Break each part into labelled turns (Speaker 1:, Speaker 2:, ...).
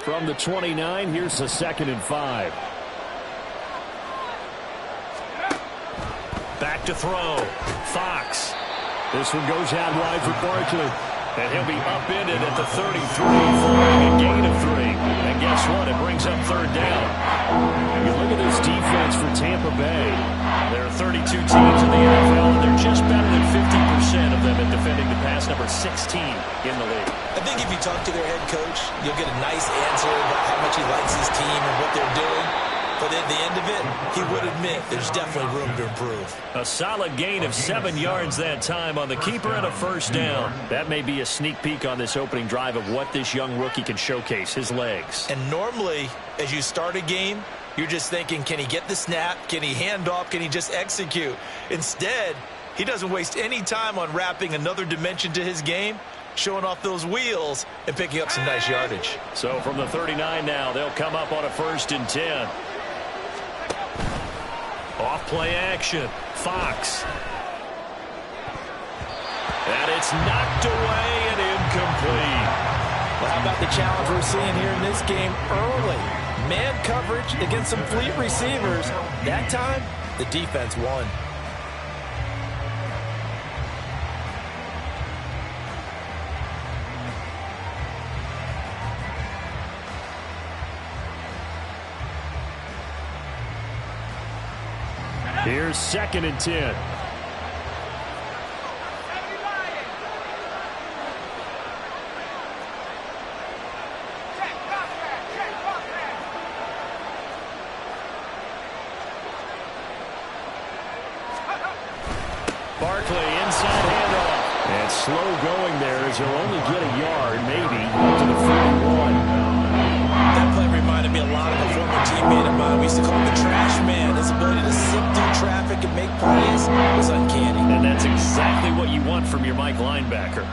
Speaker 1: From the 29, here's the 2nd and 5. Back to throw. Fox. This one goes out wide for Barkley. And he'll be upended at the 33 for a gain of 3. And guess what? It brings up 3rd down. You look at this defense for Tampa Bay. There are 32 teams in the NFL, and they're just better than 50% of them at defending the pass, number 16 in the league.
Speaker 2: I think if you talk to their head coach, you'll get a nice answer about how much he likes his team and what they're doing. But at the end of it, he would admit there's definitely room to improve.
Speaker 1: A solid gain of 7 yards that time on the keeper and a 1st down. That may be a sneak peek on this opening drive of what this young rookie can showcase, his legs.
Speaker 2: And normally, as you start a game, you're just thinking, can he get the snap? Can he hand off? Can he just execute? Instead, he doesn't waste any time on wrapping another dimension to his game, showing off those wheels and picking up some nice yardage.
Speaker 1: So from the 39 now, they'll come up on a 1st and 10. Off play action. Fox. And it's knocked away and incomplete.
Speaker 2: Well, how about the challenge we're seeing here in this game early? Man coverage against some fleet receivers. That time, the defense won.
Speaker 1: Here's 2nd and 10. Barkley inside handoff. And slow going there as he'll only get a yard, maybe, to the 41.
Speaker 2: That play reminded me a lot of a former teammate of mine. We used to call him the trash man. His ability to sift through traffic and make plays was uncanny.
Speaker 1: And that's exactly what you want from your Mike linebacker.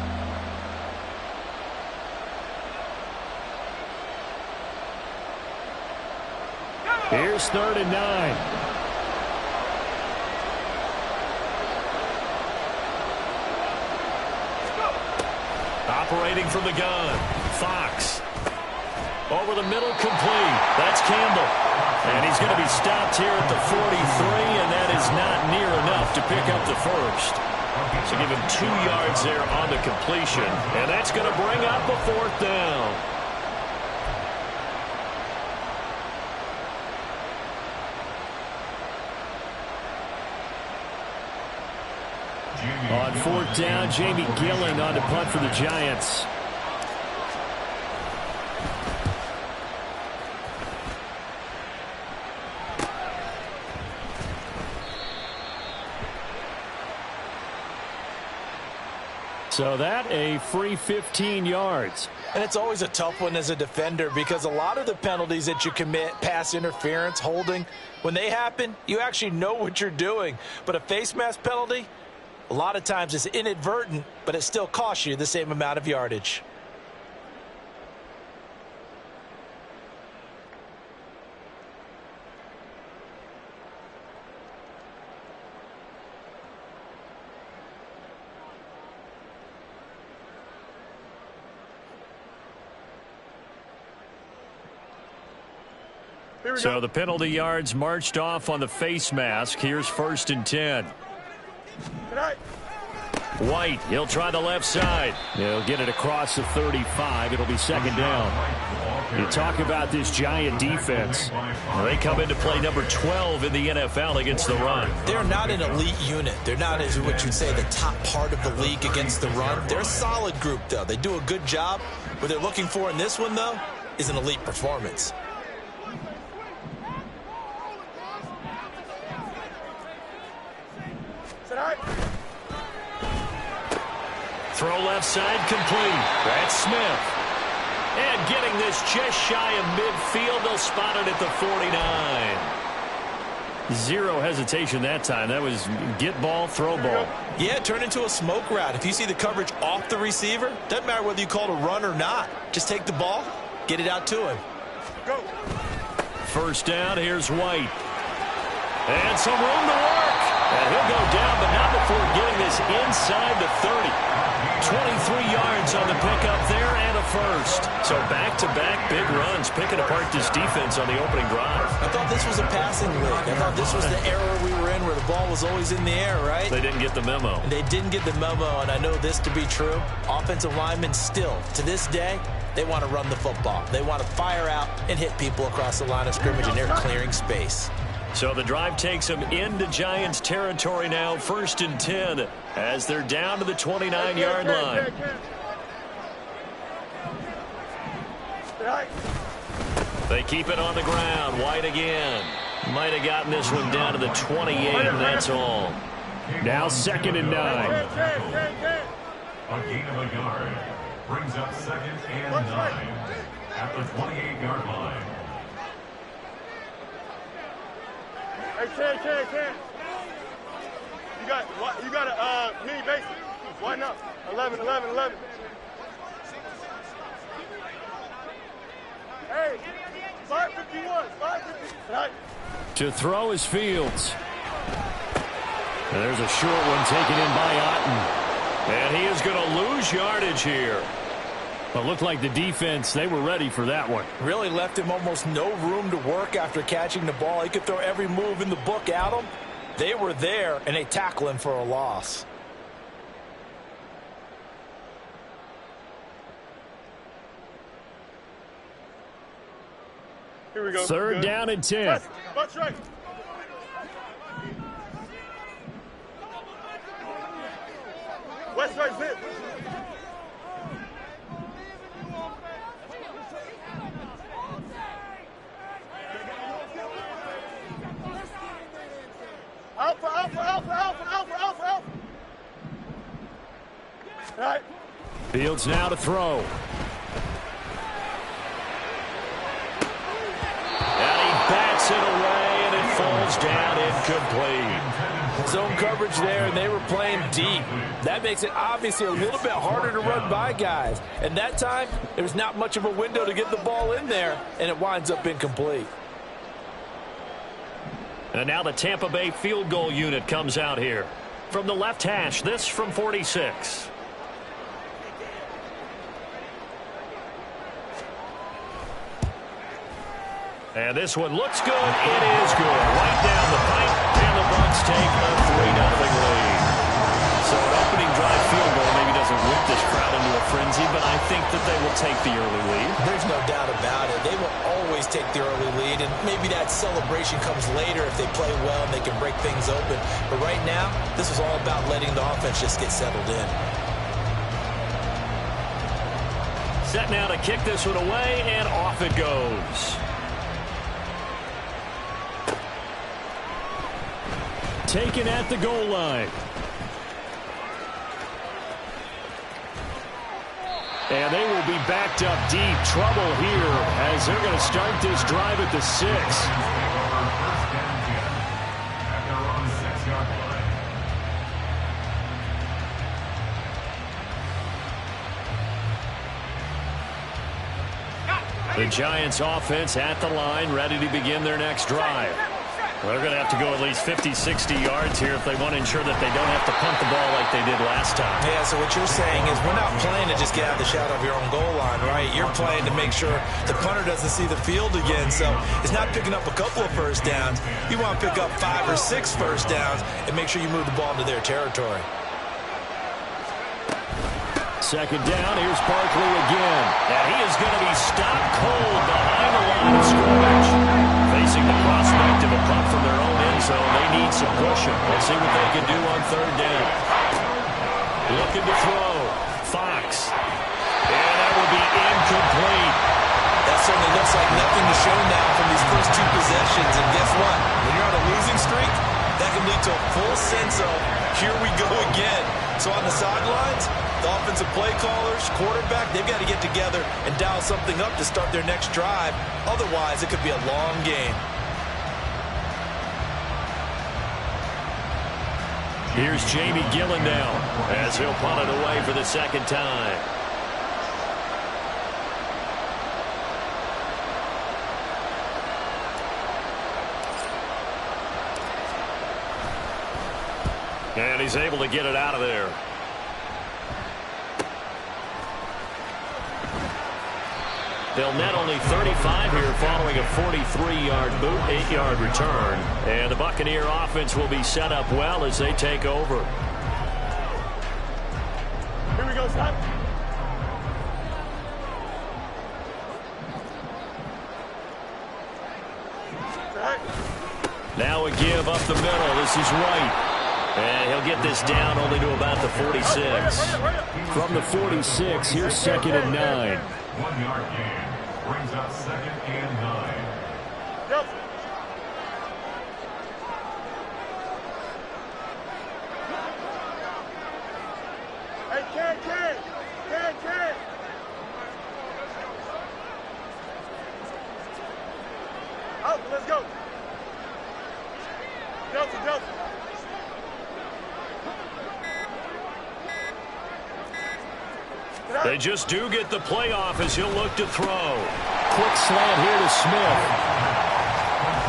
Speaker 1: Here's 3rd and 9. Operating from the gun. Fox. Over the middle, complete. That's Campbell. And he's going to be stopped here at the 43, and that is not near enough to pick up the 1st. So give him 2 yards there on the completion, and that's going to bring up a 4th down. On 4th down, Jamie Gillen on to punt for the Giants. So that a free 15 yards.
Speaker 2: And it's always a tough one as a defender because a lot of the penalties that you commit, pass interference, holding, when they happen, you actually know what you're doing. But a face mask penalty, a lot of times it's inadvertent, but it still costs you the same amount of yardage.
Speaker 1: So the penalty yards marched off on the face mask. Here's 1st and 10. White, he'll try the left side. He'll get it across the 35. It'll be 2nd down. You talk about this Giant defense. Well, they come into play number 12 in the NFL against the run.
Speaker 2: They're not an elite unit. They're not, as what you'd say, the top part of the league against the run. They're a solid group, though. They do a good job. What they're looking for in this one, though, is an elite performance.
Speaker 1: Throw left side complete. That's Smith. And getting this just shy of midfield. They'll spot it at the 49. Zero hesitation that time. That was get ball, throw ball.
Speaker 2: Yeah, it turned into a smoke route. If you see the coverage off the receiver, doesn't matter whether you call it a run or not. Just take the ball, get it out to him.
Speaker 3: Go.
Speaker 1: 1st down, here's White. And some room to work. And he'll go down, but not before getting this inside the 30. 23 yards on the pickup there and a first. So back-to-back big runs, picking apart this defense on the opening drive.
Speaker 2: I thought this was a passing league. I thought this was the era we were in where the ball was always in the air, right?
Speaker 1: They didn't get the memo.
Speaker 2: And they didn't get the memo, and I know this to be true. Offensive linemen still, to this day, they want to run the football. They want to fire out and hit people across the line of scrimmage, and they're clearing space.
Speaker 1: So the drive takes them into Giants territory now, 1st and 10, as they're down to the 29-yard line. They keep it on the ground. White again. Might have gotten this one down to the 28, and that's all. Now 2nd and 9.
Speaker 3: A gain of a yard brings up 2nd and 9 at the 28-yard line.
Speaker 4: Hey, Ken. You got a mini basic. Why not? 11. Hey, 551.
Speaker 1: To throw is Fields. And there's a short one taken in by Otten. And he is going to lose yardage here. But looked like the defense, they were ready for that one.
Speaker 2: Really left him almost no room to work after catching the ball. He could throw every move in the book at him. They were there, and they tackle him for a loss.
Speaker 4: Here we go.
Speaker 1: 3rd down and 10.
Speaker 4: That's right. West right zip. Alpha. Right.
Speaker 1: Fields now to throw. And he bats it away, and it falls down incomplete.
Speaker 2: Zone coverage there, and they were playing deep. That makes it obviously a little bit harder to run by guys. And that time, there was not much of a window to get the ball in there, and it winds up incomplete.
Speaker 1: And now the Tampa Bay field goal unit comes out here. From the left hash, this from 46. And this one looks good. It is good. Right down the pipe, and the Bucs take a 3-0 lead. So an opening drive field goal maybe doesn't whip this crowd into a frenzy, but I think that they will take the early lead.
Speaker 2: There's no doubt about it. They will always take the early lead, and maybe that celebration comes later if they play well and they can break things open. But right now, this is all about letting the offense just get settled in.
Speaker 1: Set now to kick this one away, and off it goes. Taken at the goal line. And they will be backed up deep. Trouble here as they're going to start this drive at the 6. The Giants offense at the line, ready to begin their next drive. Well, they're going to have to go at least 50, 60 yards here if they want to ensure that they don't have to punt the ball like they did last time.
Speaker 2: Yeah, so what you're saying is we're not playing to just get out of the shadow of your own goal line, right? You're playing to make sure the punter doesn't see the field again. So it's not picking up a couple of first downs. You want to pick up 5 or 6 first downs and make sure you move the ball into their territory.
Speaker 1: 2nd down, here's Barkley again. And he is going to be stopped cold behind the line of scrimmage. Facing the prospect of a punt from their own end zone, they need some pushing. We'll see what they can do on 3rd down. Looking to throw. Fox. And that will be incomplete.
Speaker 2: That certainly looks like nothing to show now from these first 2 possessions. And guess what? When you're on a losing streak, that can lead to a full sense of, here we go again. So on the sidelines, the offensive play callers, quarterback, they've got to get together and dial something up to start their next drive. Otherwise, it could be a long game.
Speaker 1: Here's Jamie Gillen now as he'll punt it away for the 2nd time. And he's able to get it out of there. They'll net only 35 here following a 43-yard boot, 8-yard return. And the Buccaneer offense will be set up well as they take over.
Speaker 4: Here we go, Scott.
Speaker 1: Now a give up the middle. This is White. And he'll get this down only to about the 46. From the 46, here's 2nd and 9.
Speaker 3: 1-yard gain brings up 2nd and 9.
Speaker 4: Yep. Hey, Ken. Out, let's go. Delta.
Speaker 1: They just do get the playoff as he'll look to throw. Quick slant here to Smith.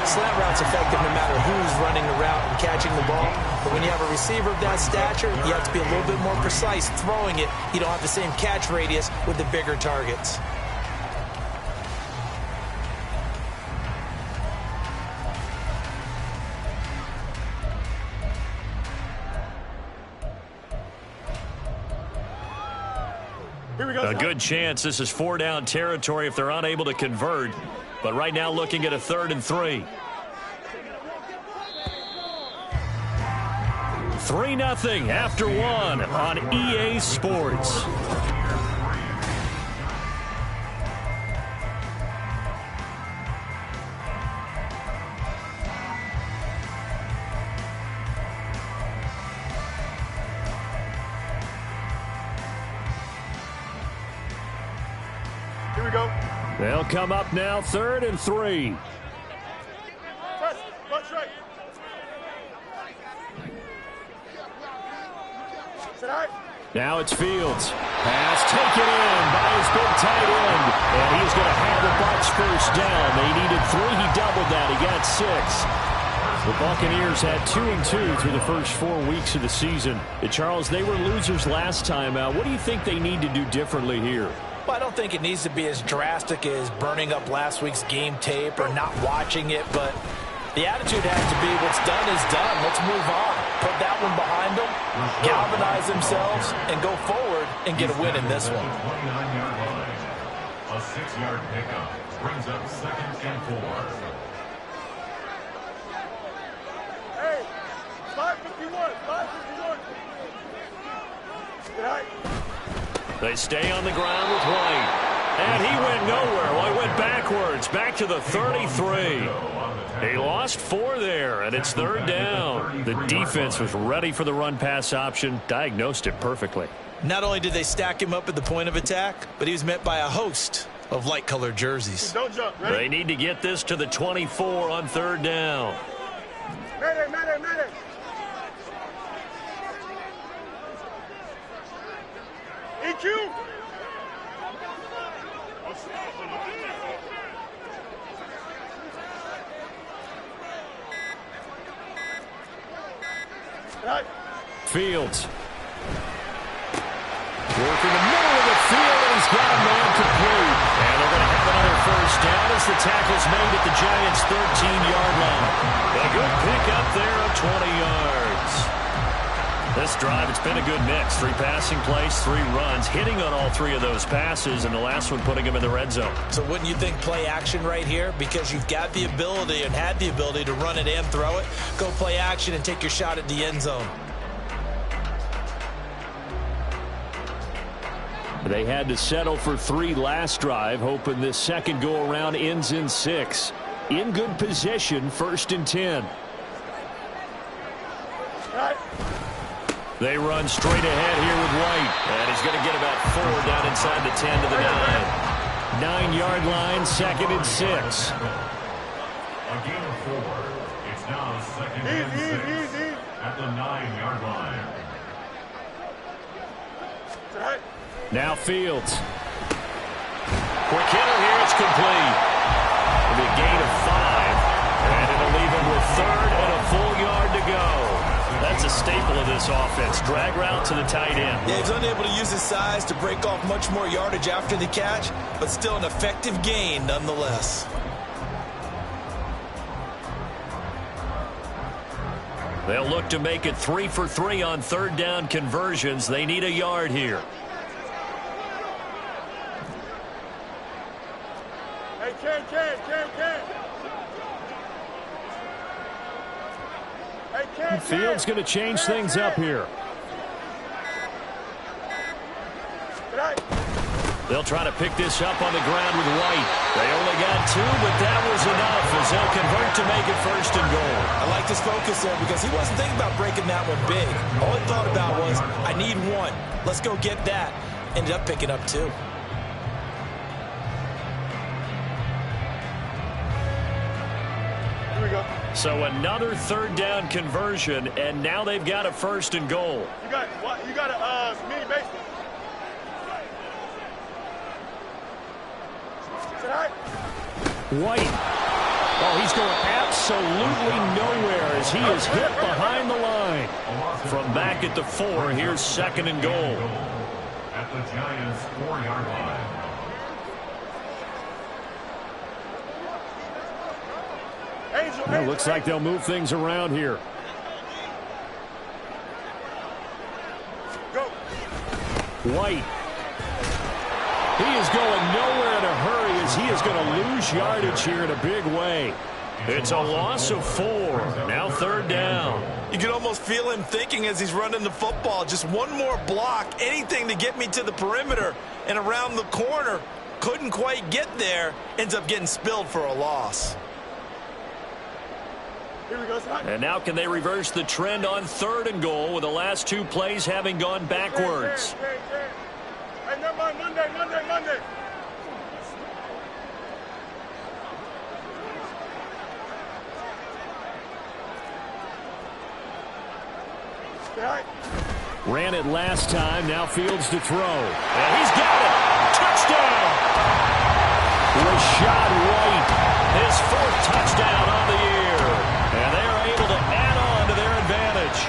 Speaker 2: Slant route's effective no matter who's running the route and catching the ball. But when you have a receiver of that stature, you have to be a little bit more precise throwing it. You don't have the same catch radius with the bigger targets.
Speaker 1: A good chance this is 4-down territory if they're unable to convert. But right now looking at a 3rd and 3. 3-0 after 1 on EA Sports.
Speaker 4: Here we go.
Speaker 1: They'll come up now 3rd and 3.
Speaker 4: Punch right.
Speaker 1: Now it's Fields. Pass taken in by his big tight end. And he's going to have the Bucs first down. They needed 3. He doubled that. He got 6. The Buccaneers had 2-2 through the first 4 weeks of the season. Charles, they were losers last time out. What do you think they need to do differently here?
Speaker 2: Well, I don't think it needs to be as drastic as burning up last week's game tape or not watching it, but the attitude has to be what's done is done. Let's move on. Put that one behind them, galvanize themselves, and go forward and get a win in this one.
Speaker 3: 29-yard line. A 6-yard pickup brings up 2nd and 4.
Speaker 4: Hey, 551. Good night.
Speaker 1: They stay on the ground with White. And he went nowhere. Well, he went backwards, back to the 33. He lost 4 there, and it's 3rd down. The defense was ready for the run-pass option, diagnosed it perfectly.
Speaker 2: Not only did they stack him up at the point of attack, but he was met by a host of light-colored jerseys.
Speaker 4: Don't jump. Ready?
Speaker 1: They need to get this to the 24 on 3rd down.
Speaker 4: Mayday. EQ. Right.
Speaker 1: Fields. Working the middle of the field, and he's got a man complete. And they're going to have another first down as the tackle's made at the Giants' 13-yard line. A good pick up there of 20 yards. This drive, it's been a good mix. 3 passing plays, 3 runs, hitting on all 3 of those passes, and the last one putting him in the red zone.
Speaker 2: So wouldn't you think play action right here? Because you've got the ability and had the ability to run it and throw it. Go play action and take your shot at the end zone.
Speaker 1: They had to settle for 3 last drive, hoping this second go-around ends in 6. In good position, 1st and 10.
Speaker 4: Right.
Speaker 1: They run straight ahead here with White. And he's going to get about 4 down inside the 10 to the 9. 9-yard line, 2nd and 6.
Speaker 3: A gain of 4. It's now 2nd and 6 at the 9-yard line.
Speaker 4: Right.
Speaker 1: Now Fields. Quick hitter here, it's complete. It'll be a gain of 5. And it'll leave him with 3rd and a full yard to go. That's That's a staple of this offense. Drag route to the tight end.
Speaker 2: Yeah, he's unable to use his size to break off much more yardage after the catch, but still an effective gain nonetheless.
Speaker 1: They'll look to make it 3 for 3 on third down conversions. They need a yard here.
Speaker 4: Hey, Ken. Hey, Ken.
Speaker 1: Fields going to change things up here. They'll try to pick this up on the ground with White. They only got 2, but that was enough as they'll convert to make it 1st and goal.
Speaker 2: I liked his focus there because he wasn't thinking about breaking that one big. All he thought about was, I need 1. Let's go get that. Ended up picking up 2.
Speaker 4: Here we go.
Speaker 1: So another third down conversion, and now they've got a 1st and goal.
Speaker 4: You got a mini basement.
Speaker 1: White. Oh, he's going absolutely nowhere as he is hit behind the line. From back at the 4, here's 2nd and goal.
Speaker 3: At the Giants' 4-yard line.
Speaker 1: It looks like they'll move things around here.
Speaker 4: Go.
Speaker 1: White. He is going nowhere in a hurry as he is going to lose yardage here in a big way. It's a loss of 4. Now 3rd down.
Speaker 2: You can almost feel him thinking as he's running the football. Just one more block, anything to get me to the perimeter and around the corner. Couldn't quite get there. Ends up getting spilled for a loss.
Speaker 4: Here we go, son.
Speaker 1: And now can they reverse the trend on 3rd and goal with the last 2 plays having gone backwards?
Speaker 4: Hey, never mind. Monday.
Speaker 1: Ran it last time. Now Fields to throw. And he's got it. Touchdown. Rashad White. His 4th touchdown on the year. And they are able to add on to their advantage.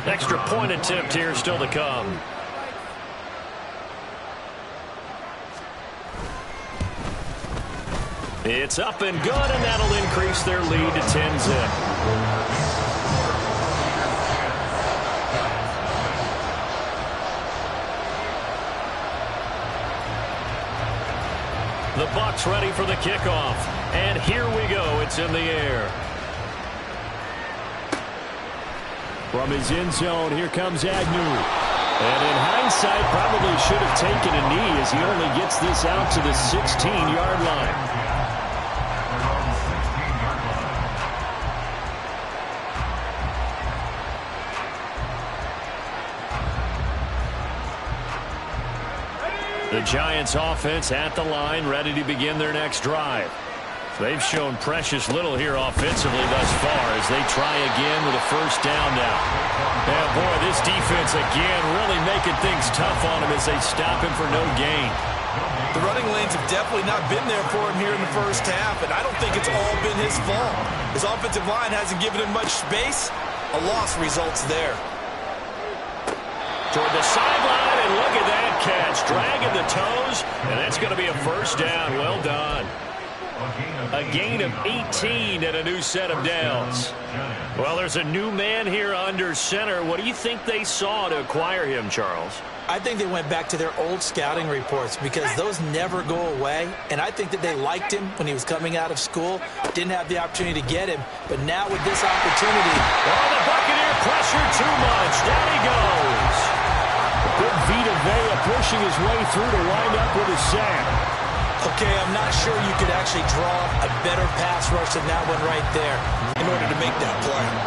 Speaker 1: Extra point attempt here still to come. It's up and good, and that'll increase their lead to 10-zip. The Bucs ready for the kickoff. And here we go. It's in the air. From his end zone, here comes Agnew. And in hindsight, probably should have taken a knee as he only gets this out to the 16-yard line. The Giants offense at the line, ready to begin their next drive. They've shown precious little here offensively thus far as they try again with a 1st down now. And boy, this defense again really making things tough on him as they stop him for no gain.
Speaker 2: The running lanes have definitely not been there for him here in the 1st half, and I don't think it's all been his fault. His offensive line hasn't given him much space. A loss results there.
Speaker 1: Toward the sideline, and look at that catch. Dragging the toes, and that's going to be a 1st down. Well done. A gain of 18 and a new set of downs. Well, there's a new man here under center. What do you think they saw to acquire him, Charles?
Speaker 2: I think they went back to their old scouting reports because those never go away. And I think that they liked him when he was coming out of school. Didn't have the opportunity to get him. But now with this opportunity.
Speaker 1: Oh, the Buccaneer pressure too much. Down he goes. Good Vita Vea pushing his way through to wind up with a sack.
Speaker 2: Okay, I'm not sure you could actually draw a better pass rush than that one right there in order to make that play.